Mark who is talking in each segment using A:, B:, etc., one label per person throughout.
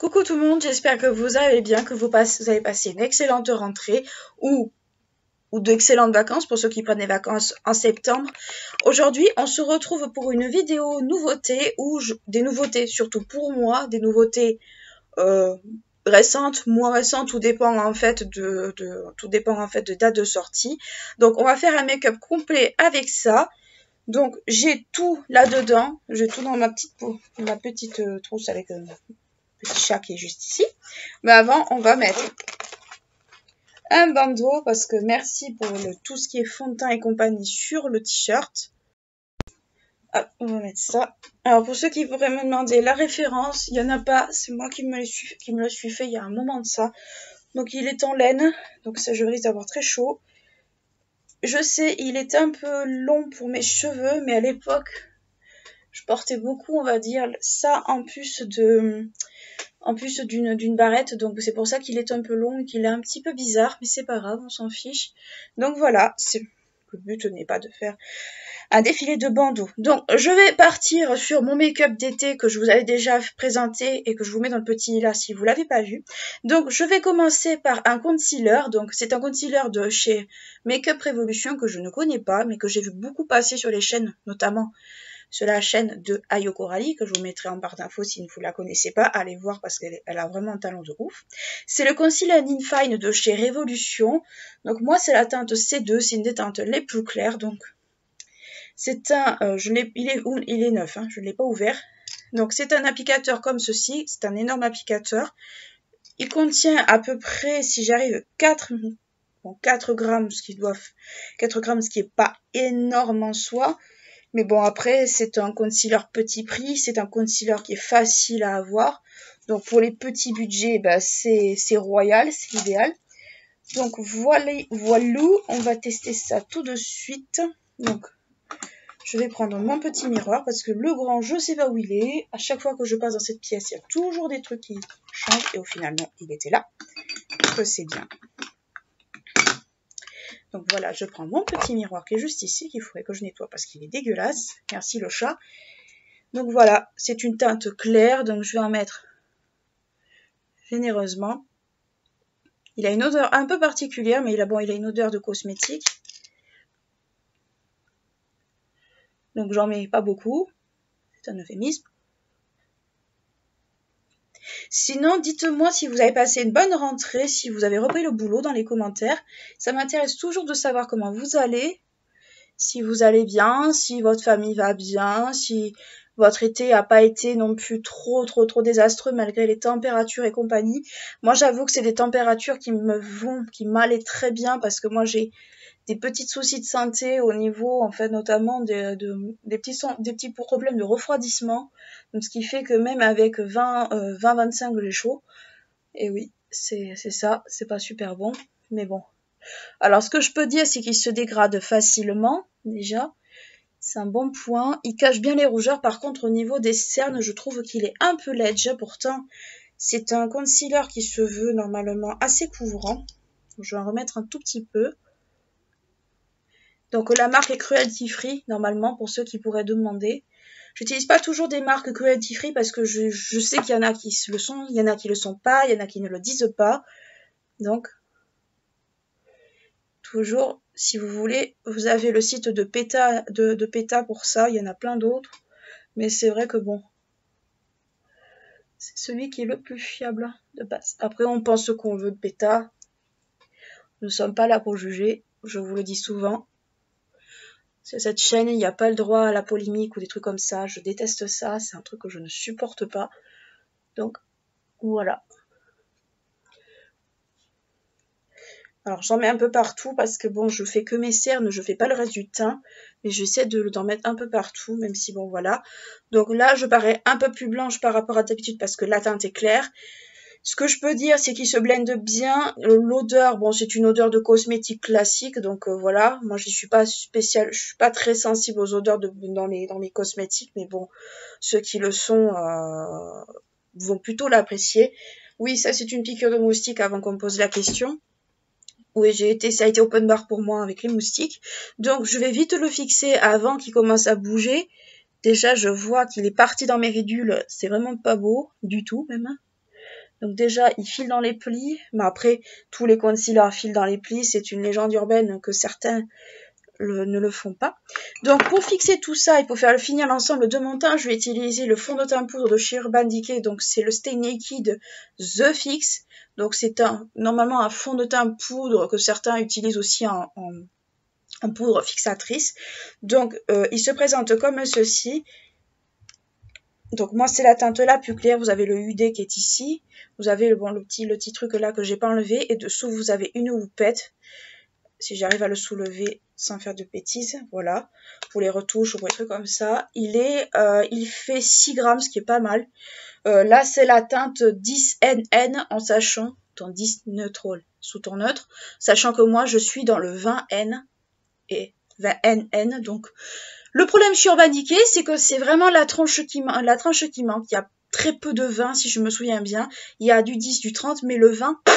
A: Coucou tout le monde, j'espère que vous allez bien, que vous avez passé une excellente rentrée ou d'excellentes vacances pour ceux qui prennent des vacances en septembre. Aujourd'hui, on se retrouve pour une vidéo nouveauté des nouveautés surtout pour moi, des nouveautés récentes, moins récentes, tout dépend en fait de date de sortie. Donc on va faire un make-up complet avec ça. Donc j'ai tout là-dedans, j'ai tout dans ma petite trousse avec petit chat qui est juste ici. Mais avant, on va mettre un bandeau parce que merci pour tout ce qui est fond de teint et compagnie sur le t-shirt. Hop, on va mettre ça. Alors pour ceux qui pourraient me demander la référence, il n'y en a pas, c'est moi qui me le suis fait il y a un moment de ça. Donc il est en laine, donc ça je risque d'avoir très chaud. Je sais, il est un peu long pour mes cheveux, mais à l'époque, je portais beaucoup, on va dire, ça en plus d'une barrette, donc c'est pour ça qu'il est un peu long et qu'il est un petit peu bizarre, mais c'est pas grave, on s'en fiche. Donc voilà, le but n'est pas de faire un défilé de bandeaux. Donc je vais partir sur mon make-up d'été que je vous avais déjà présenté et que je vous mets dans le petit là si vous l'avez pas vu. Donc je vais commencer par un concealer, donc c'est un concealer de chez Make-up Revolution que je ne connais pas, mais que j'ai vu beaucoup passer sur les chaînes, notamment sur la chaîne de Ayo Coralie, que je vous mettrai en barre d'infos si vous ne la connaissez pas, allez voir parce qu'elle a vraiment un talent de ouf. C'est le concealer Infine de chez Revolution. Donc moi c'est la teinte C2, c'est une des teintes les plus claires. Donc c'est un, il est neuf, hein, je ne l'ai pas ouvert. Donc c'est un applicateur comme ceci, c'est un énorme applicateur. Il contient à peu près, si j'arrive, 4 grammes, ce qui est pas énorme en soi. Mais bon, après, c'est un concealer petit prix, c'est un concealer qui est facile à avoir. Donc, pour les petits budgets, bah, c'est royal, c'est idéal. Donc, voilà, on va tester ça tout de suite. Donc, je vais prendre mon petit miroir parce que le grand, je sais pas où il est. À chaque fois que je passe dans cette pièce, il y a toujours des trucs qui changent. Et au final, non, il était là. Que c'est bien. Donc voilà, je prends mon petit miroir qui est juste ici, qu'il faudrait que je nettoie parce qu'il est dégueulasse. Merci le chat. Donc voilà, c'est une teinte claire, donc je vais en mettre généreusement. Il a une odeur un peu particulière, mais il a une odeur de cosmétique. Donc j'en mets pas beaucoup. C'est un euphémisme. Sinon, dites-moi si vous avez passé une bonne rentrée, si vous avez repris le boulot dans les commentaires. Ça m'intéresse toujours de savoir comment vous allez, si vous allez bien, si votre famille va bien, si votre été a pas été non plus trop désastreux malgré les températures et compagnie. Moi, j'avoue que c'est des températures qui m'allaient très bien parce que moi, j'ai des petits soucis de santé au niveau, en fait, notamment des petits problèmes de refroidissement. Donc, ce qui fait que même avec 20-25 j'ai chaud. Et oui, c'est ça, c'est pas super bon, mais bon. Alors, ce que je peux dire, c'est qu'il se dégrade facilement, déjà. C'est un bon point. Il cache bien les rougeurs. Par contre, au niveau des cernes, je trouve qu'il est un peu ledge. Pourtant, c'est un concealer qui se veut normalement assez couvrant. Je vais en remettre un tout petit peu. Donc, la marque est Cruelty Free, normalement, pour ceux qui pourraient demander. J'utilise pas toujours des marques Cruelty Free parce que je sais qu'il y en a qui le sont, il y en a qui le sont pas, il y en a qui ne le disent pas. Donc, toujours, si vous voulez, vous avez le site de PETA pour ça, il y en a plein d'autres. Mais c'est vrai que bon, c'est celui qui est le plus fiable de base. Après, on pense ce qu'on veut de PETA. Nous ne sommes pas là pour juger, je vous le dis souvent. Sur cette chaîne, il n'y a pas le droit à la polémique ou des trucs comme ça. Je déteste ça, c'est un truc que je ne supporte pas. Donc, voilà. Alors j'en mets un peu partout parce que bon, je fais que mes cernes, je fais pas le reste du teint, mais j'essaie d'en mettre un peu partout, même si bon voilà. Donc là, je parais un peu plus blanche par rapport à d'habitude parce que la teinte est claire. Ce que je peux dire, c'est qu'il se blende bien. L'odeur, bon, c'est une odeur de cosmétique classique, donc voilà. Moi, je suis pas spéciale, je suis pas très sensible aux odeurs dans mes cosmétiques, mais bon, ceux qui le sont vont plutôt l'apprécier. Oui, ça c'est une piqûre de moustique avant qu'on me pose la question. Oui, ça a été open bar pour moi avec les moustiques. Donc, je vais vite le fixer avant qu'il commence à bouger. Déjà, je vois qu'il est parti dans mes ridules. C'est vraiment pas beau, du tout, même. Donc déjà, il file dans les plis, mais après, tous les concealers filent dans les plis. C'est une légende urbaine que certains ne le font pas. Donc pour fixer tout ça et pour finir l'ensemble de mon teint, je vais utiliser le fond de teint poudre de chez Urban Decay. Donc c'est le Stay Naked The Fix. Donc c'est normalement un fond de teint poudre que certains utilisent aussi en poudre fixatrice. Donc il se présente comme ceci. Donc moi c'est la teinte la plus claire, vous avez le UD qui est ici, vous avez le petit truc là que j'ai pas enlevé, et dessous vous avez une houppette, si j'arrive à le soulever sans faire de bêtises, voilà, pour les retouches ou pour les trucs comme ça. Il fait 6 grammes, ce qui est pas mal. Là c'est la teinte 10NN en sachant, ton 10 neutral sous ton neutre, sachant que moi je suis dans le 20N et 20NN, donc... Le problème sur Urban Decay, c'est que c'est vraiment la tranche qui manque. Il y a très peu de 20, si je me souviens bien. Il y a du 10, du 30, mais le 20, on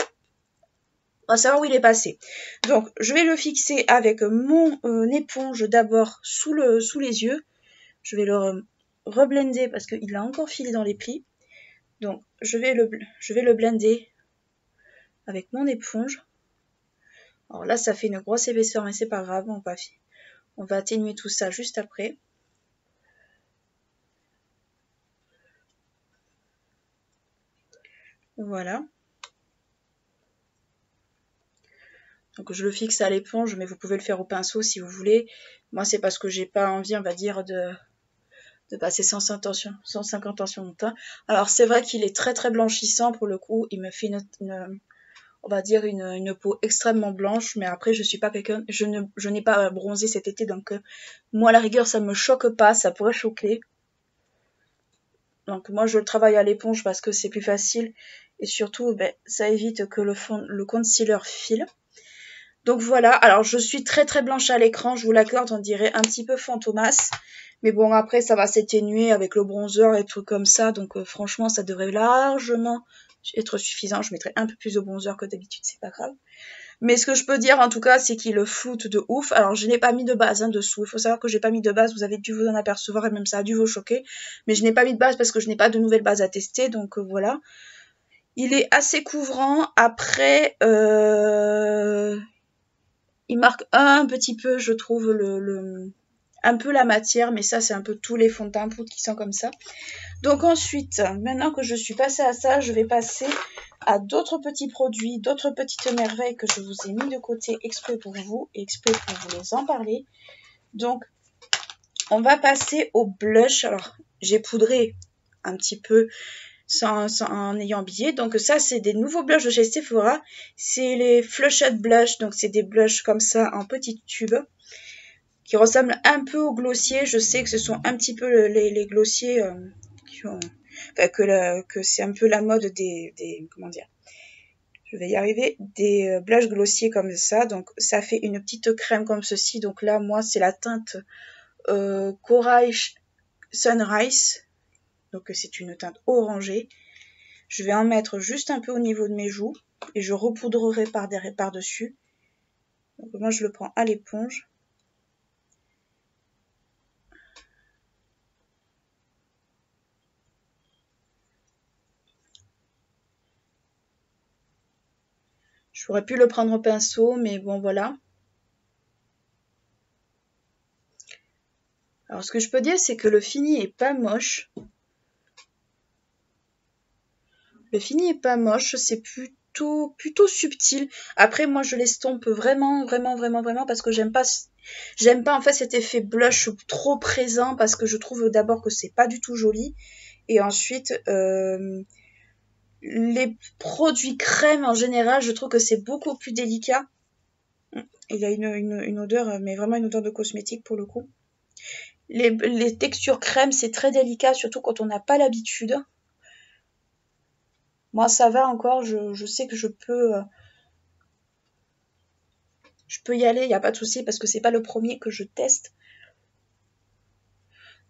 A: va savoir où il est passé. Donc, je vais le fixer avec mon éponge d'abord sous les yeux. Je vais le reblender parce qu'il a encore filé dans les plis. Donc, je vais le blender avec mon éponge. Alors là, ça fait une grosse épaisseur, mais c'est pas grave, on va atténuer tout ça juste après. Voilà. Donc je le fixe à l'éponge, mais vous pouvez le faire au pinceau si vous voulez. Moi, c'est parce que j'ai pas envie, on va dire, de passer 150 ans sur mon teint. Alors c'est vrai qu'il est très très blanchissant pour le coup. Il me fait on va dire une peau extrêmement blanche, mais après je suis pas quelqu'un, je n'ai pas bronzé cet été, donc moi à la rigueur ça me choque pas, ça pourrait choquer. Donc moi je le travaille à l'éponge parce que c'est plus facile et surtout ça évite que le concealer file. Donc voilà, alors je suis très très blanche à l'écran, je vous l'accorde, on dirait un petit peu Fantomas. Mais bon, après ça va s'atténuer avec le bronzer et tout comme ça, donc franchement ça devrait largement être suffisant. Je mettrai un peu plus de bronzer que d'habitude, c'est pas grave. Mais ce que je peux dire en tout cas, c'est qu'il floute de ouf. Alors je n'ai pas mis de base dessous, il faut savoir que j'ai pas mis de base, vous avez dû vous en apercevoir et même ça a dû vous choquer. Mais je n'ai pas mis de base parce que je n'ai pas de nouvelle base à tester, donc voilà. Il est assez couvrant, après... il marque un petit peu, je trouve, un peu la matière, mais ça, c'est un peu tous les fonds de teint poudre qui sont comme ça. Donc ensuite, maintenant que je suis passée à ça, je vais passer à d'autres petits produits, d'autres petites merveilles que je vous ai mis de côté exprès pour vous, et exprès pour vous les en parler. Donc, on va passer au blush. Alors, j'ai poudré un petit peu en ayant habillé. Donc ça, c'est des nouveaux blushs de chez Sephora. C'est les Flushed Blush. Donc c'est des blushs comme ça en petits tubes qui ressemblent un peu aux glossiers. Je sais que ce sont un petit peu les glossiers qui ont... Enfin, que c'est un peu la mode des... Comment dire ? Je vais y arriver. Des blushs glossiers comme ça. Donc ça fait une petite crème comme ceci. Donc là, moi, c'est la teinte Corail Sunrise. Donc c'est une teinte orangée. Je vais en mettre juste un peu au niveau de mes joues et je repoudrerai par-dessus. Donc moi je le prends à l'éponge. J'aurais pu le prendre au pinceau, mais bon voilà. Alors ce que je peux dire, c'est que le fini est pas moche. Le fini est pas moche, c'est plutôt subtil. Après moi je l'estompe vraiment parce que j'aime pas en fait cet effet blush trop présent, parce que je trouve d'abord que c'est pas du tout joli, et ensuite les produits crème en général, je trouve que c'est beaucoup plus délicat. Il a une odeur, mais vraiment une odeur de cosmétique pour le coup. Les textures crème, c'est très délicat, surtout quand on n'a pas l'habitude. Moi, ça va encore, je sais que je peux y aller, il n'y a pas de souci, parce que c'est pas le premier que je teste.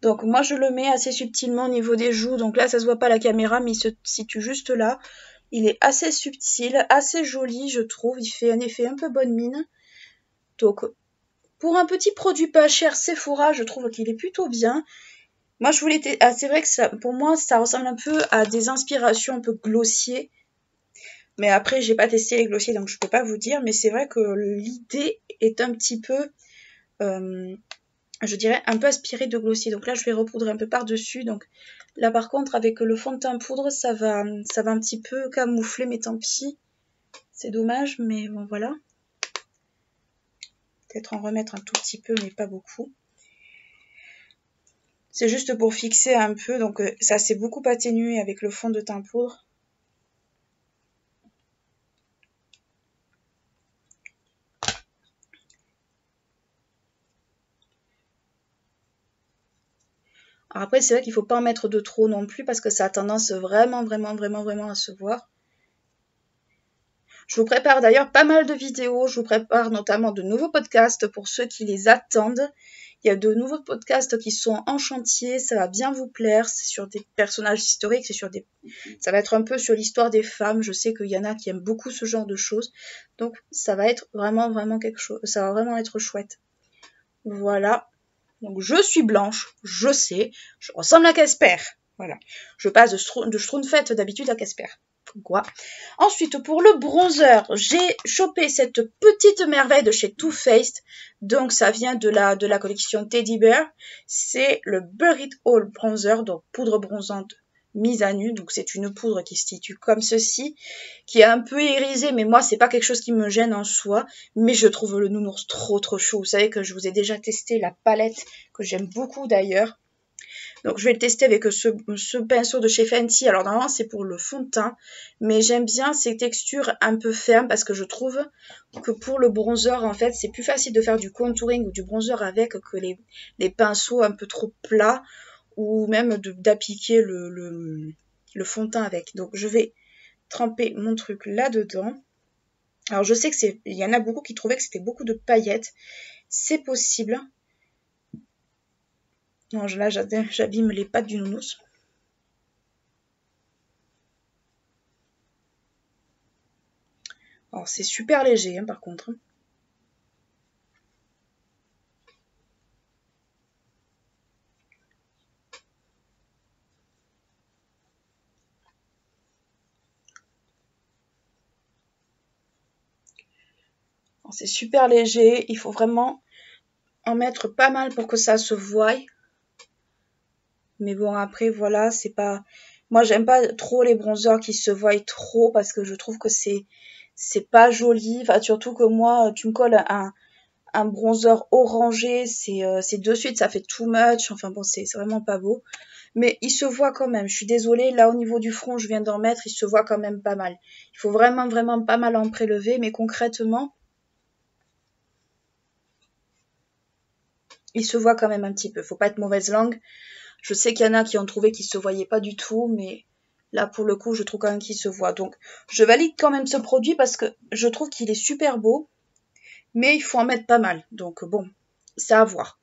A: Donc moi, je le mets assez subtilement au niveau des joues. Donc là, ça se voit pas à la caméra, mais il se situe juste là. Il est assez subtil, assez joli, je trouve. Il fait un effet un peu bonne mine. Donc, pour un petit produit pas cher Sephora, je trouve qu'il est plutôt bien. Moi, je voulais... Ah, c'est vrai que ça, pour moi, ça ressemble un peu à des inspirations un peu glossier. Mais après, j'ai pas testé les glossiers, donc je peux pas vous dire. Mais c'est vrai que l'idée est un petit peu... je dirais un peu aspirée de glossier. Donc là, je vais repoudrer un peu par-dessus. Donc là, par contre, avec le fond de teint poudre, ça va un petit peu camoufler, mais tant pis. C'est dommage, mais bon, voilà. Peut-être en remettre un tout petit peu, mais pas beaucoup. C'est juste pour fixer un peu, donc ça s'est beaucoup atténué avec le fond de teint poudre. Alors après, c'est vrai qu'il ne faut pas en mettre de trop non plus parce que ça a tendance vraiment à se voir. Je vous prépare d'ailleurs pas mal de vidéos, je vous prépare notamment de nouveaux podcasts pour ceux qui les attendent. Il y a de nouveaux podcasts qui sont en chantier, ça va bien vous plaire, c'est sur des personnages historiques, ça va être un peu sur l'histoire des femmes, je sais qu'il y en a qui aiment beaucoup ce genre de choses, donc ça va être vraiment quelque chose, ça va vraiment être chouette. Voilà, donc je suis blanche, je sais, je ressemble à Casper, voilà, je passe de Schtroumpfette d'habitude à Casper. Quoi. Ensuite, pour le bronzer, j'ai chopé cette petite merveille de chez Too Faced. Donc, ça vient de la collection Teddy Bear. C'est le Buried All Bronzer, donc poudre bronzante mise à nu. Donc, c'est une poudre qui se situe comme ceci, qui est un peu irisée, mais moi, c'est pas quelque chose qui me gêne en soi. Mais je trouve le nounours trop chaud. Vous savez que je vous ai déjà testé la palette, que j'aime beaucoup d'ailleurs. Donc je vais le tester avec ce pinceau de chez Fenty. Alors normalement c'est pour le fond de teint, mais j'aime bien ces textures un peu fermes parce que je trouve que pour le bronzer en fait c'est plus facile de faire du contouring ou du bronzer avec que les pinceaux un peu trop plats ou même d'appliquer le fond de teint avec. Donc je vais tremper mon truc là-dedans. Alors je sais que il y en a beaucoup qui trouvaient que c'était beaucoup de paillettes. C'est possible. Non, là j'abîme les pattes du nounours. Alors c'est super léger hein, par contre. C'est super léger, il faut vraiment en mettre pas mal pour que ça se voie. Mais bon après voilà, c'est pas... Moi j'aime pas trop les bronzers qui se voient trop parce que je trouve que c'est pas joli. Enfin surtout que moi, tu me colles un bronzer orangé, c'est de suite, ça fait too much. Enfin bon, c'est vraiment pas beau. Mais il se voit quand même. Je suis désolée, là au niveau du front, je viens d'en mettre, il se voit quand même pas mal. Il faut vraiment pas mal en prélever, mais concrètement, il se voit quand même un petit peu. Faut pas être mauvaise langue. Je sais qu'il y en a qui ont trouvé qu'il se voyait pas du tout, mais là pour le coup, je trouve quand même qu'il se voit. Donc, je valide quand même ce produit parce que je trouve qu'il est super beau, mais il faut en mettre pas mal. Donc bon, c'est à voir.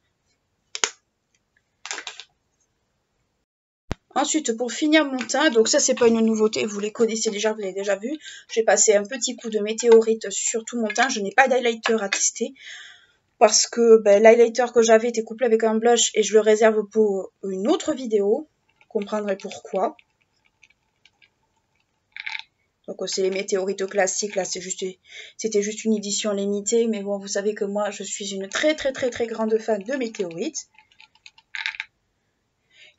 A: Ensuite, pour finir mon teint, donc ça c'est pas une nouveauté, vous les connaissez déjà, vous l'avez déjà vu. J'ai passé un petit coup de météorite sur tout mon teint. Je n'ai pas d'highlighter à tester parce que l'highlighter que j'avais était couplé avec un blush et je le réserve pour une autre vidéo. Vous comprendrez pourquoi. Donc c'est les météorites classiques, là c'était juste une édition limitée, mais bon vous savez que moi je suis une très grande fan de météorites.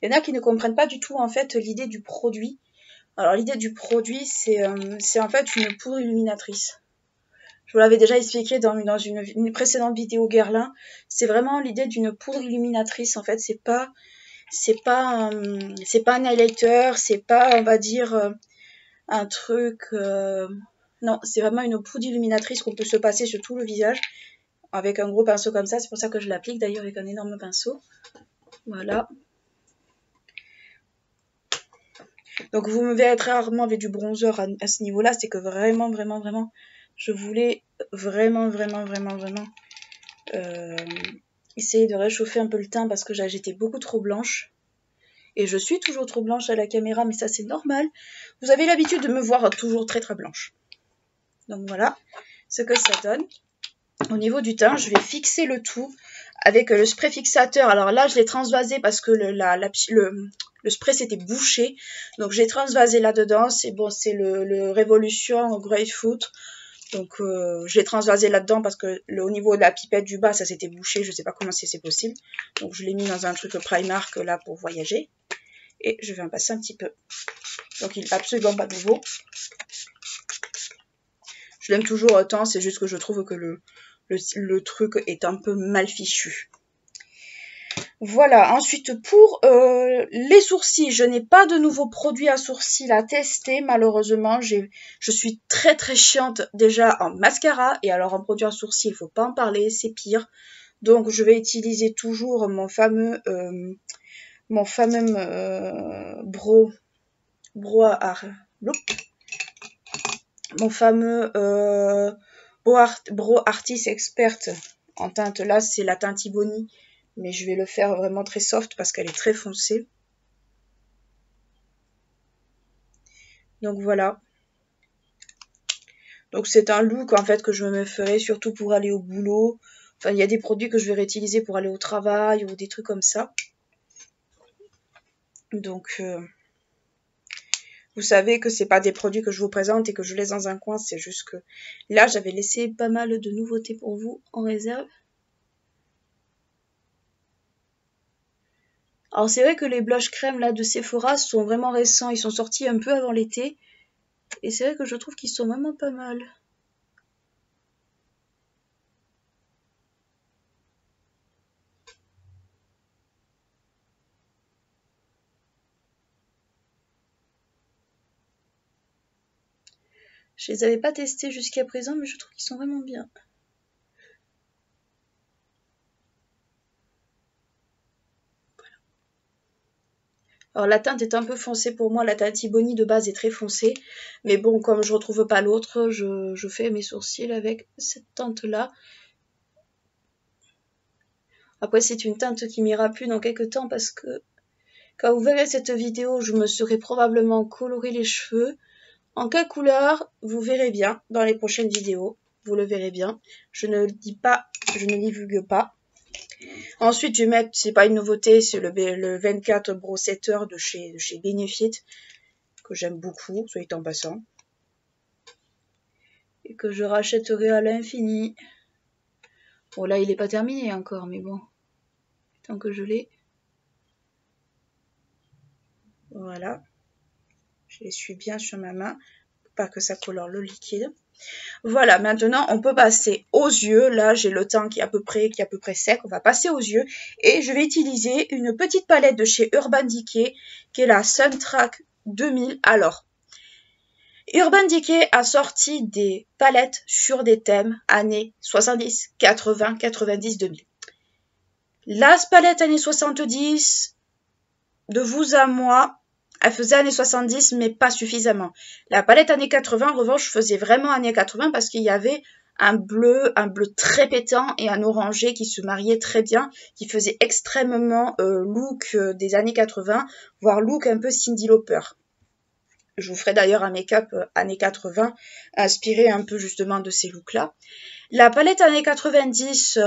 A: Il y en a qui ne comprennent pas du tout en fait l'idée du produit. Alors l'idée du produit c'est en fait une poudre illuminatrice. Je vous l'avais déjà expliqué dans une précédente vidéo Guerlain. C'est vraiment l'idée d'une poudre illuminatrice en fait, c'est pas un highlighter, c'est pas on va dire un truc... Non, c'est vraiment une poudre illuminatrice qu'on peut se passer sur tout le visage avec un gros pinceau comme ça. C'est pour ça que je l'applique d'ailleurs avec un énorme pinceau. Voilà. Donc vous me verrez très rarement avec du bronzer à ce niveau-là. C'est que vraiment, je voulais vraiment essayer de réchauffer un peu le teint parce que j'étais beaucoup trop blanche. Et je suis toujours trop blanche à la caméra, mais ça c'est normal. Vous avez l'habitude de me voir toujours très blanche. Donc voilà ce que ça donne. au niveau du teint, je vais fixer le tout avec le spray fixateur. Alors là, je l'ai transvasé parce que le spray s'était bouché. Donc j'ai transvasé là-dedans. C'est bon, c'est le Révolution Grapefruit. Donc je l'ai transvasé là-dedans parce que au niveau de la pipette du bas, ça s'était bouché. Je ne sais pas comment c'est possible. Donc je l'ai mis dans un truc Primark là pour voyager. Et je vais en passer un petit peu. Donc il n'est absolument pas nouveau. Je l'aime toujours autant, c'est juste que je trouve que le truc est un peu mal fichu. Voilà, ensuite pour les sourcils, je n'ai pas de nouveaux produits à sourcils à tester malheureusement. Je suis très très chiante déjà en mascara et alors en produit à sourcils, il ne faut pas en parler, c'est pire. Donc je vais utiliser toujours mon fameux mon fameux Brow Artist Expert en teinte. Là, c'est la teinte Ebony, mais je vais le faire vraiment très soft parce qu'elle est très foncée. Donc voilà. Donc c'est un look en fait que je me ferai surtout pour aller au boulot. Enfin, il y a des produits que je vais réutiliser pour aller au travail ou des trucs comme ça. Donc vous savez que c'est pas des produits que je vous présente et que je laisse dans un coin, c'est juste que là j'avais laissé pas mal de nouveautés pour vous en réserve. Alors c'est vrai que les blush crème là de Sephora sont vraiment récents, ils sont sortis un peu avant l'été. Et c'est vrai que je trouve qu'ils sont vraiment pas mal. Je les avais pas testés jusqu'à présent, mais je trouve qu'ils sont vraiment bien. Voilà. Alors la teinte est un peu foncée pour moi, la teinte Ebony de base est très foncée. Mais bon, comme je retrouve pas l'autre, je fais mes sourcils avec cette teinte-là. Après, c'est une teinte qui m'ira plus dans quelques temps parce que quand vous verrez cette vidéo, je me serai probablement coloré les cheveux. En quelle couleur, vous verrez bien dans les prochaines vidéos. Vous le verrez bien. Je ne le dis pas, je ne divulgue pas. Ensuite, je vais mettre, c'est pas une nouveauté, c'est le 24 Brow Setter de chez Benefit, que j'aime beaucoup, soit en passant. Et que je rachèterai à l'infini. Bon, là, il n'est pas terminé encore, mais bon. Tant que je l'ai. Voilà. Je l'essuie bien sur ma main, pour pas que ça colore le liquide. Voilà, maintenant on peut passer aux yeux. Là, j'ai le teint qui est à peu près sec. On va passer aux yeux et je vais utiliser une petite palette de chez Urban Decay qui est la Suntrack 2000. Alors, Urban Decay a sorti des palettes sur des thèmes années 70, 80, 90, 2000. La palette années 70, de vous à moi, elle faisait années 70, mais pas suffisamment. La palette années 80, en revanche, faisait vraiment années 80 parce qu'il y avait un bleu très pétant et un orangé qui se mariaient très bien, qui faisait extrêmement look des années 80, voire look un peu Cyndi Lauper. Je vous ferai d'ailleurs un make-up années 80, inspiré un peu justement de ces looks-là. La palette années 90...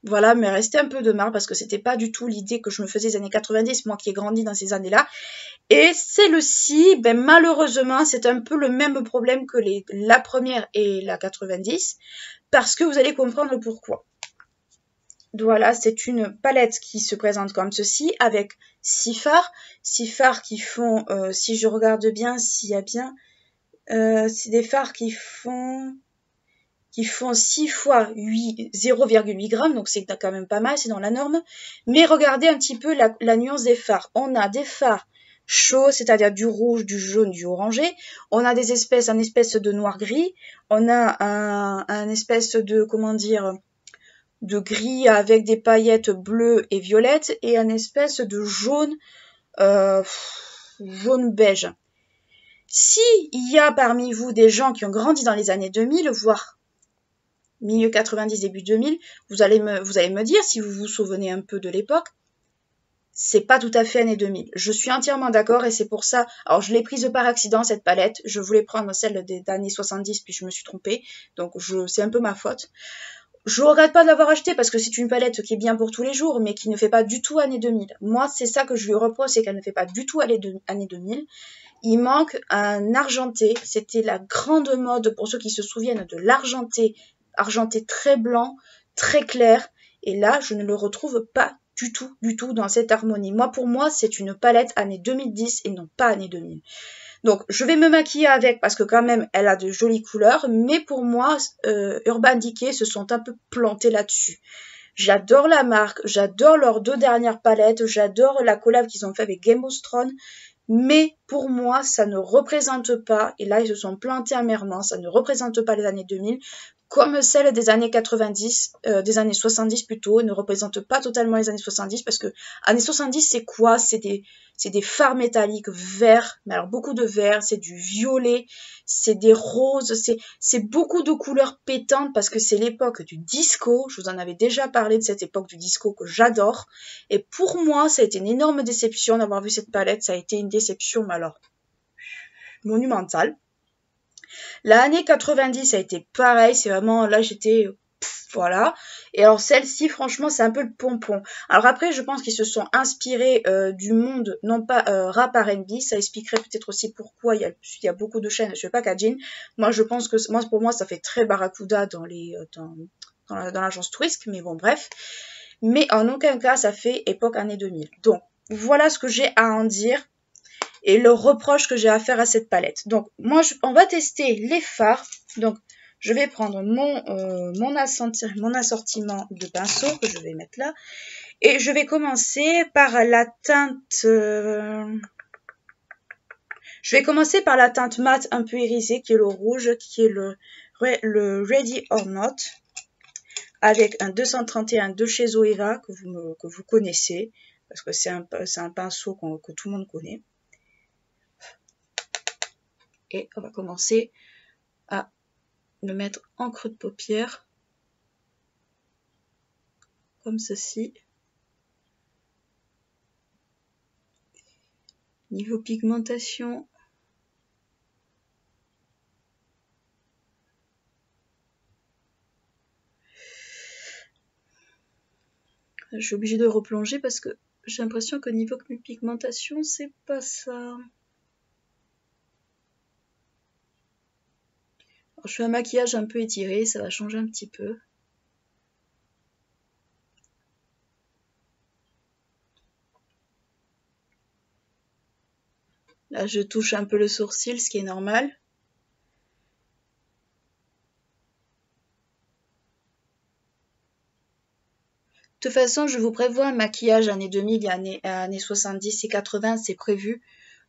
A: voilà, mais restait un peu de marre parce que c'était pas du tout l'idée que je me faisais des années 90, moi qui ai grandi dans ces années-là. Et celle-ci, ben malheureusement, c'est un peu le même problème que la première et la 90, parce que vous allez comprendre pourquoi. Voilà, c'est une palette qui se présente comme ceci, avec 6 fards qui font, si je regarde bien, s'il y a bien, c'est des fards qui font 6 fois 0,8 grammes, donc c'est quand même pas mal, c'est dans la norme. Mais regardez un petit peu la nuance des fards. On a des fards chauds, c'est-à-dire du rouge, du jaune, du orangé. On a un espèce de noir-gris. On a un espèce de, comment dire, de gris avec des paillettes bleues et violettes. Et un espèce de jaune, jaune beige. Si il y a parmi vous des gens qui ont grandi dans les années 2000, voire milieu 90, début 2000, vous allez me dire, si vous vous souvenez un peu de l'époque, c'est pas tout à fait année 2000. Je suis entièrement d'accord et c'est pour ça, alors je l'ai prise par accident cette palette, je voulais prendre celle des années 70 puis je me suis trompée, donc c'est un peu ma faute. je regrette pas de l'avoir acheté parce que c'est une palette qui est bien pour tous les jours, mais qui ne fait pas du tout année 2000. Moi, c'est ça que je lui reproche, c'est qu'elle ne fait pas du tout année 2000. Il manque un argenté. C'était la grande mode pour ceux qui se souviennent de l'argenté. Argenté très blanc, très clair. Et là, je ne le retrouve pas du tout dans cette harmonie. Moi, pour moi, c'est une palette année 2010 et non pas année 2000. Donc, je vais me maquiller avec parce que quand même, elle a de jolies couleurs. Mais pour moi, Urban Decay se sont un peu plantés là-dessus. J'adore la marque, j'adore leurs 2 dernières palettes, j'adore la collab qu'ils ont fait avec Game of Thrones. Mais pour moi, ça ne représente pas, et là ils se sont plantés amèrement, ça ne représente pas les années 2000, comme celle des années 90, des années 70 plutôt, ne représente pas totalement les années 70, parce que années 70 c'est quoi? C'est des fards métalliques verts, mais alors beaucoup de vert, c'est du violet, c'est des roses, c'est beaucoup de couleurs pétantes, parce que c'est l'époque du disco, je vous en avais déjà parlé de cette époque du disco que j'adore, et pour moi, ça a été une énorme déception d'avoir vu cette palette. Ça a été une déception, mais alors, monumentale. L'année 90 a été pareil. C'est vraiment, là, j'étais, voilà. Et alors, celle-ci, franchement, c'est un peu le pompon. Alors après, je pense qu'ils se sont inspirés du monde, non pas rap R&B. Ça expliquerait peut-être aussi pourquoi il y a beaucoup de chaînes. Je sais pas, Kajin. Moi, je pense que, pour moi, ça fait très Barracuda dans dans l'agence Twisk. Mais bon, bref. Mais en aucun cas ça fait époque année 2000. Donc voilà ce que j'ai à en dire et le reproche que j'ai à faire à cette palette. Donc moi on va tester les fards. Donc je vais prendre mon assortiment de pinceaux que je vais mettre là et je vais commencer par la teinte mat un peu irisée qui est le rouge, qui est le Ready or Not, avec un 231 de chez Zoeva que vous connaissez, parce que c'est un pinceau que tout le monde connaît. Et on va commencer à le mettre en creux de paupière, comme ceci. Niveau pigmentation, je suis obligée de replonger parce que j'ai l'impression que niveau pigmentation, c'est pas ça. Alors, je fais un maquillage un peu étiré, ça va changer un petit peu. Là, je touche un peu le sourcil, ce qui est normal. De toute façon, je vous prévois un maquillage années 2000 et années 70 et 80, c'est prévu.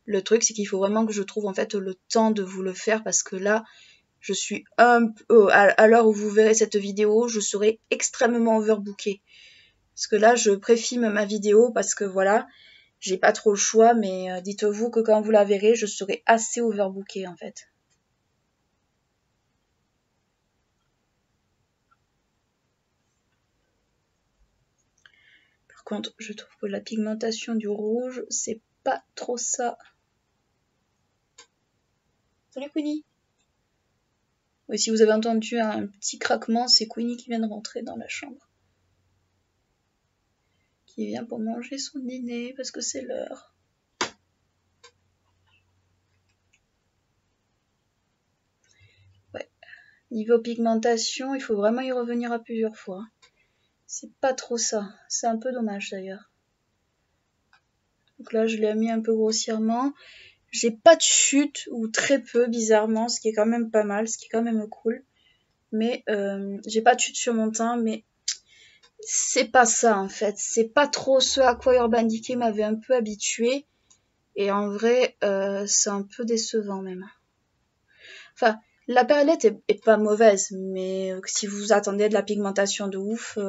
A: Le truc, c'est qu'il faut vraiment que je trouve en fait le temps de vous le faire parce que là, je suis à l'heure où vous verrez cette vidéo, je serai extrêmement overbookée. Parce que là, je préfilme ma vidéo parce que voilà, j'ai pas trop le choix, mais dites-vous que quand vous la verrez, je serai assez overbookée en fait. Par contre, je trouve que la pigmentation du rouge, c'est pas trop ça. Salut Queenie! Oui, si vous avez entendu un petit craquement, c'est Queenie qui vient de rentrer dans la chambre. Qui vient pour manger son dîner parce que c'est l'heure. Ouais. Niveau pigmentation, il faut vraiment y revenir à plusieurs fois. C'est pas trop ça. C'est un peu dommage d'ailleurs. Donc là, je l'ai mis un peu grossièrement. J'ai pas de chute, ou très peu, bizarrement, ce qui est quand même pas mal, ce qui est quand même cool. Mais j'ai pas de chute sur mon teint, mais c'est pas ça en fait. C'est pas trop ce à quoi Urban Decay m'avait un peu habitué. Et en vrai, c'est un peu décevant même. Enfin, la palette est pas mauvaise, mais si vous attendez de la pigmentation de ouf,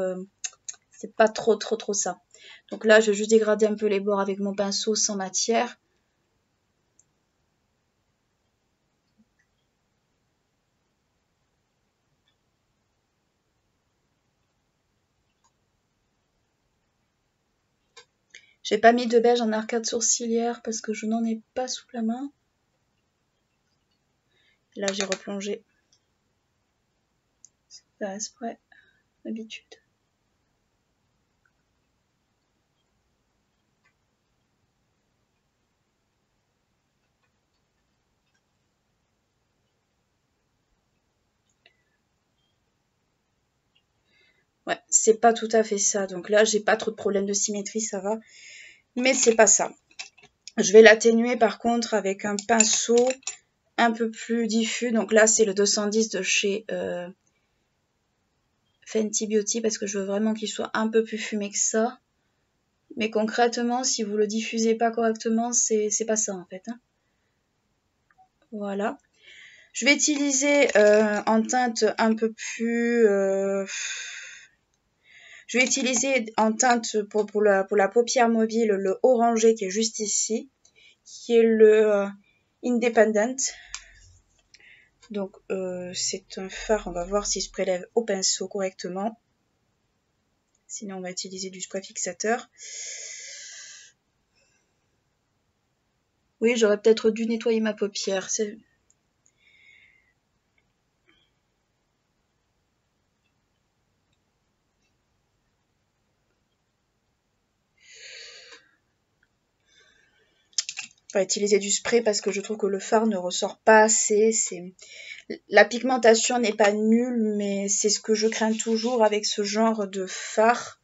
A: c'est pas trop ça. Donc là, je vais juste dégrader un peu les bords avec mon pinceau sans matière. J'ai pas mis de beige en arcade sourcilière parce que je n'en ai pas sous la main. Là, j'ai replongé. C'est pas exprès. d'habitude. Ouais, c'est pas tout à fait ça. Donc là, j'ai pas trop de problème de symétrie, ça va. Mais c'est pas ça. Je vais l'atténuer par contre avec un pinceau un peu plus diffus. Donc là, c'est le 210 de chez Fenty Beauty parce que je veux vraiment qu'il soit un peu plus fumé que ça. Mais concrètement, si vous le diffusez pas correctement, c'est pas ça en fait. Hein. Voilà. Je vais utiliser en teinte un peu plus... je vais utiliser en teinte pour la paupière mobile le orangé qui est juste ici, qui est le Independent. Donc c'est un fard, on va voir s'il se prélève au pinceau correctement. Sinon on va utiliser du spray fixateur. Oui, j'aurais peut-être dû nettoyer ma paupière. On va utiliser du spray parce que je trouve que le fard ne ressort pas assez. La pigmentation n'est pas nulle, mais c'est ce que je crains toujours avec ce genre de fard.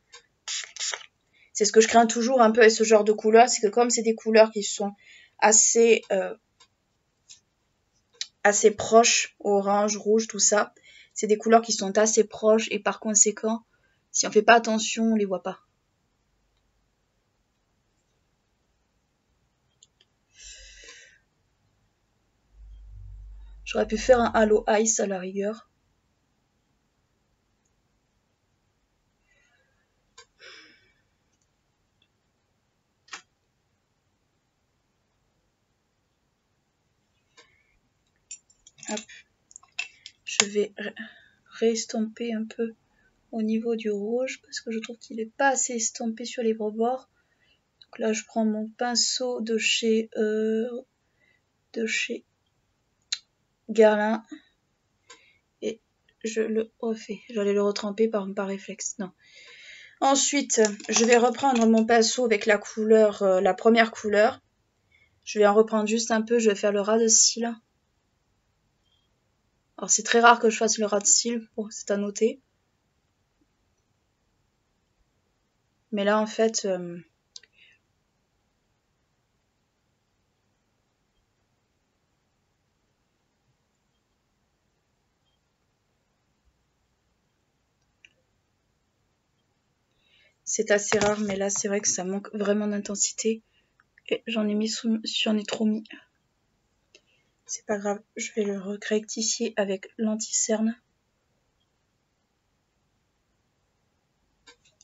A: C'est ce que je crains toujours un peu avec ce genre de couleurs, c'est que comme c'est des couleurs qui sont assez proches, orange, rouge, tout ça, c'est des couleurs qui sont assez proches et par conséquent, si on fait pas attention, on les voit pas. J'aurais pu faire un halo ice à la rigueur. Hop. Je vais réestomper un peu au niveau du rouge parce que je trouve qu'il n'est pas assez estampé sur les bords. Donc là, je prends mon pinceau de chez Guerlain et je le refais. J'allais le retremper par réflexe. Non. Ensuite, je vais reprendre mon pinceau avec la couleur, la première couleur. Je vais en reprendre juste un peu. Je vais faire le ras de cils. Alors c'est très rare que je fasse le ras de cils. Bon, c'est à noter. Mais là, en fait, c'est assez rare. Mais là, c'est vrai que ça manque vraiment d'intensité. Et j'en ai trop mis. C'est pas grave. Je vais le rectifier avec l'anti-cerne.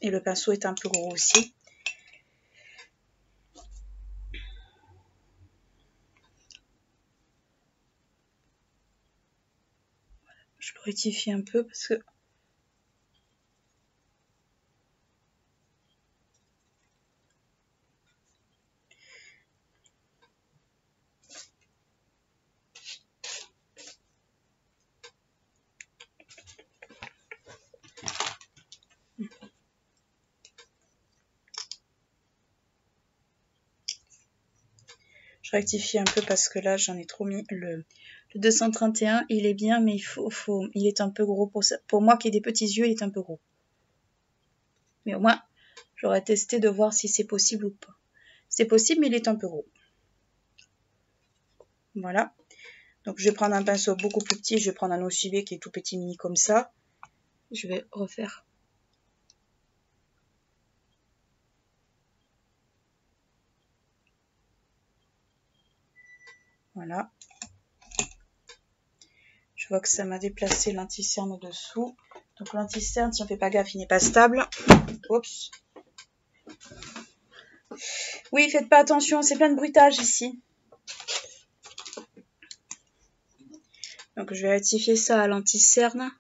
A: Et le pinceau est un peu gros aussi. Je le rectifie un peu parce que je rectifie un peu parce que là j'en ai trop mis. Le 231 il est bien mais il est un peu gros pour ça. Pour moi qui ai des petits yeux il est un peu gros. Mais au moins j'aurais testé de voir si c'est possible ou pas. C'est possible mais il est un peu gros. Voilà. Donc je vais prendre un pinceau beaucoup plus petit. Je vais prendre un OCB qui est tout petit mini comme ça. Je vais refaire. Voilà. Je vois que ça m'a déplacé l'anti-cerne dessous. Donc l'anti-cerne, si on ne fait pas gaffe, il n'est pas stable. Oups. Oui, faites pas attention, c'est plein de bruitage ici. Donc je vais rectifier ça à l'anti-cerne.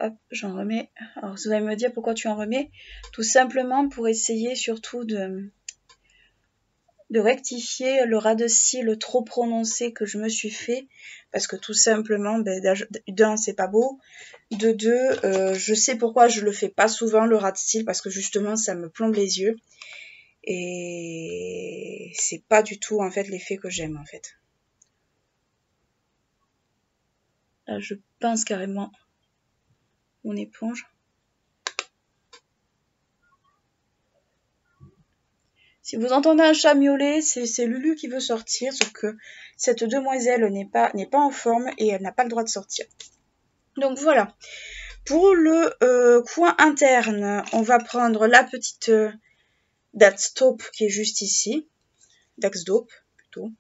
A: hop, j'en remets. Alors vous allez me dire pourquoi tu en remets. Tout simplement pour essayer surtout de rectifier le ras de cils trop prononcé que je me suis fait. Parce que tout simplement, d'un, c'est pas beau. De deux, je sais pourquoi je le fais pas souvent, le ras de cils, parce que justement, ça me plombe les yeux. Et c'est pas du tout, en fait, l'effet que j'aime, en fait. Là, je pince carrément mon éponge. Si vous entendez un chat miauler, c'est Lulu qui veut sortir, sauf que cette demoiselle n'est pas en forme et elle n'a pas le droit de sortir. Donc voilà. Pour le coin interne, on va prendre la petite That's Taupe qui est juste ici. Dax Dope plutôt.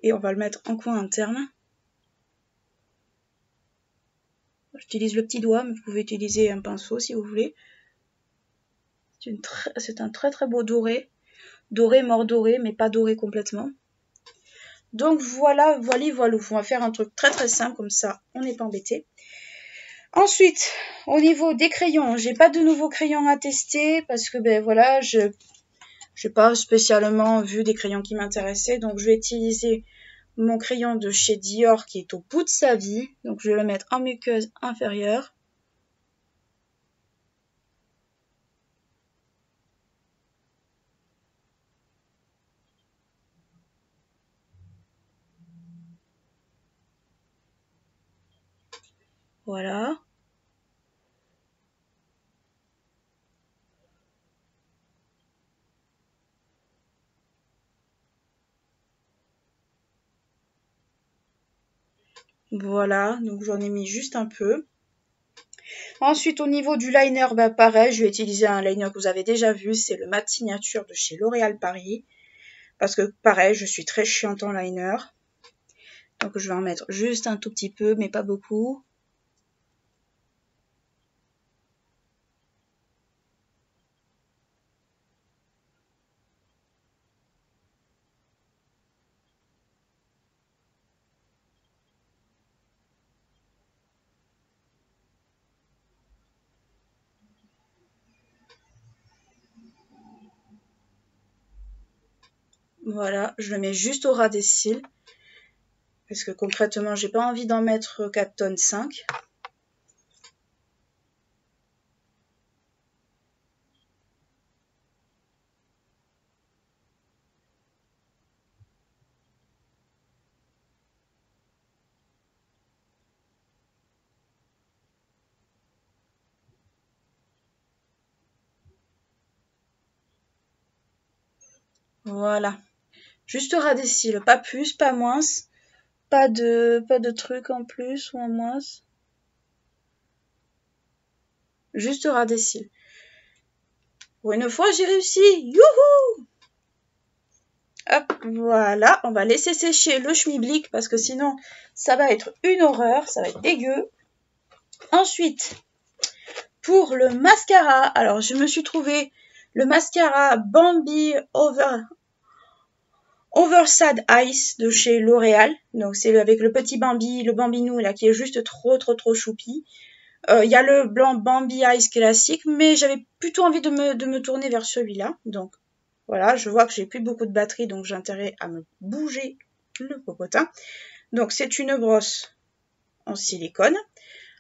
A: Et on va le mettre en coin interne. J'utilise le petit doigt, mais vous pouvez utiliser un pinceau si vous voulez. C'est un très très beau doré. Doré, mort doré, mais pas doré complètement. Donc voilà. On va faire un truc très très simple comme ça, on n'est pas embêté. Ensuite, au niveau des crayons, j'ai pas de nouveaux crayons à tester parce que ben voilà, je n'ai pas spécialement vu des crayons qui m'intéressaient, donc je vais utiliser mon crayon de chez Dior qui est au bout de sa vie, donc je vais le mettre en muqueuse inférieure. Voilà. Voilà, donc j'en ai mis juste un peu. Ensuite, au niveau du liner, bah pareil, je vais utiliser un liner que vous avez déjà vu, c'est le Matte Signature de chez L'Oréal Paris. Parce que pareil, je suis très chiante en liner. Donc je vais en mettre juste un tout petit peu, mais pas beaucoup. Voilà, je le mets juste au ras des cils. Parce que concrètement, j'ai pas envie d'en mettre 4 tonnes 5. Voilà. Juste au ras des cils, pas plus, pas moins. Pas de trucs en plus ou en moins. Juste au ras des cils. Pour une fois, j'ai réussi. Youhou! Hop, voilà. On va laisser sécher le schmilblick parce que sinon, ça va être une horreur. Ça va être dégueu. Ensuite, pour le mascara, alors je me suis trouvé le mascara Bambi Overside Ice de chez L'Oréal. Donc c'est avec le petit Bambi, le Bambinou là qui est juste trop choupi. Il y a le blanc Bambi Ice classique, mais j'avais plutôt envie de me tourner vers celui-là. Donc voilà, je vois que j'ai plus beaucoup de batterie, donc j'ai intérêt à me bouger le popotin. Donc c'est une brosse en silicone,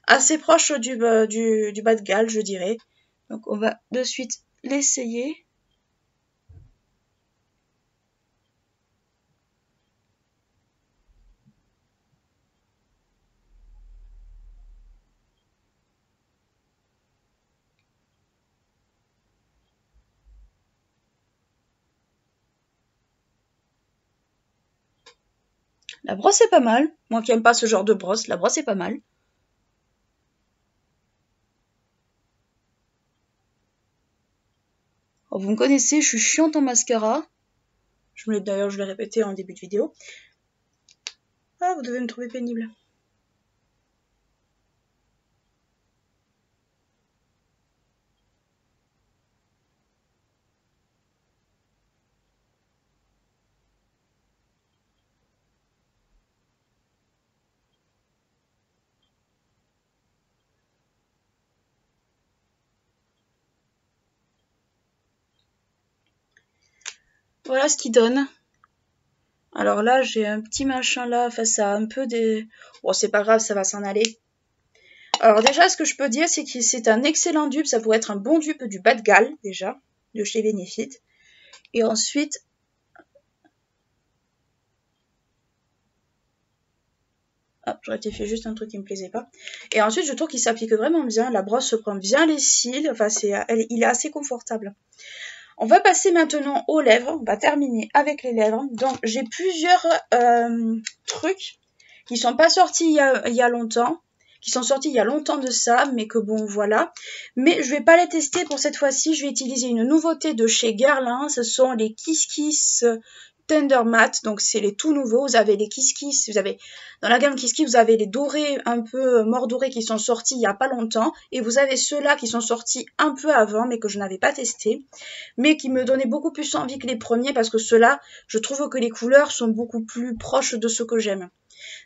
A: assez proche du bas de galle, je dirais. Donc on va de suite l'essayer. La brosse est pas mal. Moi qui aime pas ce genre de brosse, la brosse est pas mal. Alors, vous me connaissez, je suis chiante en mascara. D'ailleurs, je l'ai répété en début de vidéo. Ah, vous devez me trouver pénible. Voilà ce qu'il donne. Alors là, j'ai un petit machin là, face à un peu des... Bon, c'est pas grave, ça va s'en aller. Alors déjà, ce que je peux dire, c'est que c'est un excellent dupe. Ça pourrait être un bon dupe du bas de Galle, déjà, de chez Benefit. Et ensuite... Ah, je rectifie juste un truc qui me plaisait pas. Et ensuite, je trouve qu'il s'applique vraiment bien. La brosse se prend bien les cils. Enfin, il est assez confortable. On va passer maintenant aux lèvres. On va terminer avec les lèvres. Donc, j'ai plusieurs trucs qui sont pas sortis il y a longtemps. Qui sont sortis il y a longtemps de ça, mais que bon, voilà. Mais je vais pas les tester pour cette fois-ci. Je vais utiliser une nouveauté de chez Guerlain. Ce sont les Kiss Kiss Tender Matte. Donc, c'est les tout nouveaux. Vous avez les Kiss Kiss. Vous avez, dans la gamme Kiss Kiss, vous avez les dorés, un peu mort dorés qui sont sortis il y a pas longtemps. Et vous avez ceux-là qui sont sortis un peu avant, mais que je n'avais pas testé. Mais qui me donnaient beaucoup plus envie que les premiers parce que ceux-là, je trouve que les couleurs sont beaucoup plus proches de ce que j'aime.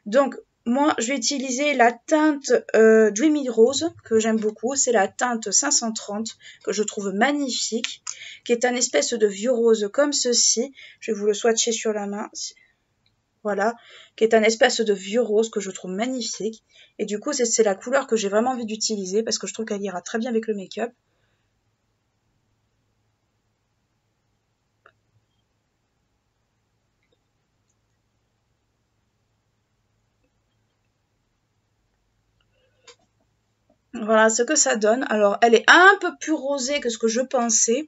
A: Donc, moi, je vais utiliser la teinte Dreamy Rose, que j'aime beaucoup. C'est la teinte 530, que je trouve magnifique, qui est un espèce de vieux rose comme ceci. Je vais vous le swatcher sur la main. Voilà, qui est un espèce de vieux rose que je trouve magnifique. Et du coup, c'est la couleur que j'ai vraiment envie d'utiliser, parce que je trouve qu'elle ira très bien avec le make-up. Voilà ce que ça donne. Alors, elle est un peu plus rosée que ce que je pensais.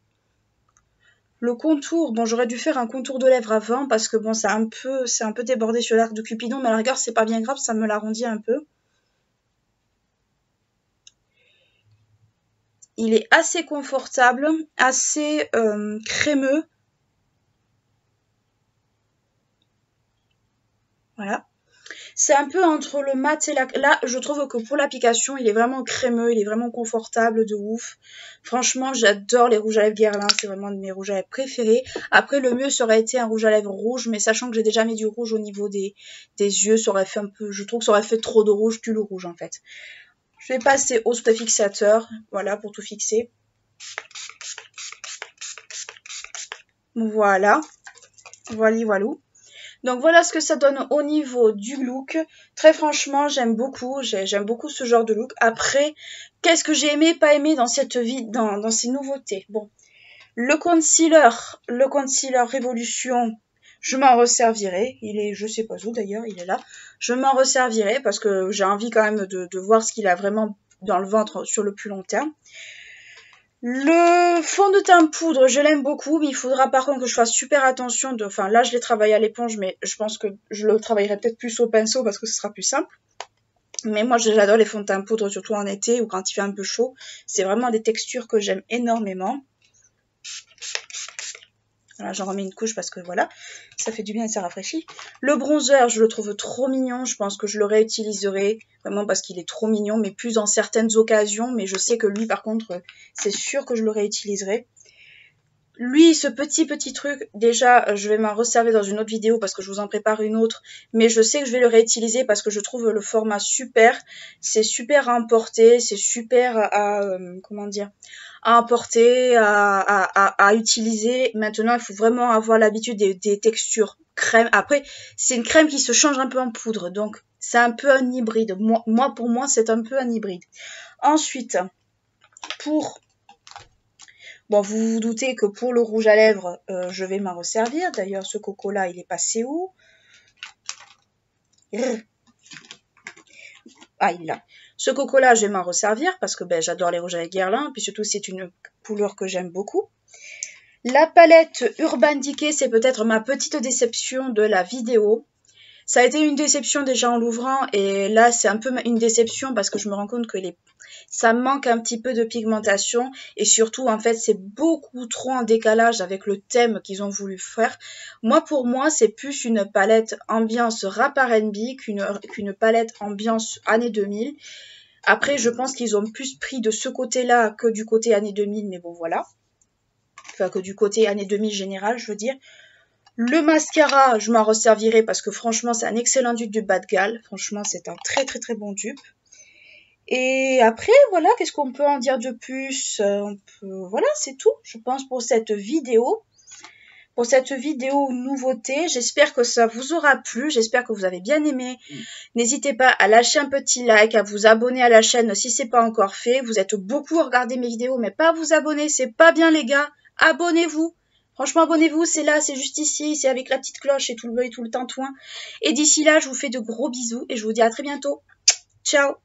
A: Le contour, bon, j'aurais dû faire un contour de lèvres avant parce que bon, c'est un peu débordé sur l'arc de Cupidon, mais à la rigueur, c'est pas bien grave, ça me l'arrondit un peu. Il est assez confortable, assez crémeux. Voilà. C'est un peu entre le mat et la... Là, je trouve que pour l'application, il est vraiment crémeux, il est vraiment confortable de ouf. Franchement, j'adore les rouges à lèvres Guerlain, c'est vraiment un de mes rouges à lèvres préférés. Après, le mieux, ça aurait été un rouge à lèvres rouge, mais sachant que j'ai déjà mis du rouge au niveau des yeux, ça aurait fait un peu... Je trouve que ça aurait fait trop de rouge, le rouge, en fait. Je vais passer au spray fixateur, voilà, pour tout fixer. Voilà. Voilà. Donc voilà ce que ça donne au niveau du look. Très franchement, j'aime beaucoup ce genre de look. Après, qu'est-ce que j'ai aimé, pas aimé dans cette vie, dans ces nouveautés? Bon, le concealer Révolution, je m'en resservirai. Il est, je sais pas où d'ailleurs, il est là. Je m'en resservirai parce que j'ai envie quand même de voir ce qu'il a vraiment dans le ventre sur le plus long terme. Le fond de teint poudre, je l'aime beaucoup, mais il faudra par contre que je fasse super attention de... Enfin, là, je l'ai travaillé à l'éponge, mais je pense que je le travaillerai peut-être plus au pinceau parce que ce sera plus simple. Mais moi, j'adore les fonds de teint poudre, surtout en été ou quand il fait un peu chaud. C'est vraiment des textures que j'aime énormément. Voilà, j'en remets une couche parce que voilà, ça fait du bien et ça rafraîchit. Le bronzer, je le trouve trop mignon. Je pense que je le réutiliserai vraiment parce qu'il est trop mignon, mais plus dans certaines occasions. Mais je sais que lui, par contre, c'est sûr que je le réutiliserai. Lui, ce petit truc, déjà, je vais m'en resservir dans une autre vidéo parce que je vous en prépare une autre. Mais je sais que je vais le réutiliser parce que je trouve le format super. C'est super à emporter, c'est super à, comment dire, à emporter, à utiliser. Maintenant, il faut vraiment avoir l'habitude des textures crème. Après, c'est une crème qui se change un peu en poudre. Donc, c'est un peu un hybride. Pour moi, c'est un peu un hybride. Ensuite, pour... Bon, vous vous doutez que pour le rouge à lèvres, je vais m'en resservir. D'ailleurs, ce coco-là, il est passé où? Ah, il est là. Ce coco-là, je vais m'en resservir parce que ben, j'adore les rouges à lèvres Guerlain. Puis surtout, c'est une couleur que j'aime beaucoup. La palette Urban Decay, c'est peut-être ma petite déception de la vidéo. Ça a été une déception déjà en l'ouvrant et là c'est un peu une déception parce que je me rends compte que ça manque un petit peu de pigmentation et surtout en fait c'est beaucoup trop en décalage avec le thème qu'ils ont voulu faire. Pour moi c'est plus une palette ambiance rap R&B qu'une palette ambiance années 2000. Après je pense qu'ils ont plus pris de ce côté-là que du côté années 2000 mais bon voilà. Enfin que du côté années 2000 général je veux dire. Le mascara, je m'en resservirai parce que franchement, c'est un excellent dupe du bas de Galle. Franchement, c'est un très bon dupe. Et après, voilà, qu'est-ce qu'on peut en dire de plus? Voilà, c'est tout, je pense, pour cette vidéo. pour cette vidéo nouveauté. J'espère que ça vous aura plu, j'espère que vous avez bien aimé. N'hésitez pas à lâcher un petit like, à vous abonner à la chaîne si c'est pas encore fait. Vous êtes beaucoup à regarder mes vidéos, mais pas à vous abonner, c'est pas bien les gars. Abonnez-vous. Franchement, abonnez-vous, c'est là, c'est juste ici, c'est avec la petite cloche et tout le tintouin. Et d'ici là, je vous fais de gros bisous et je vous dis à très bientôt. Ciao!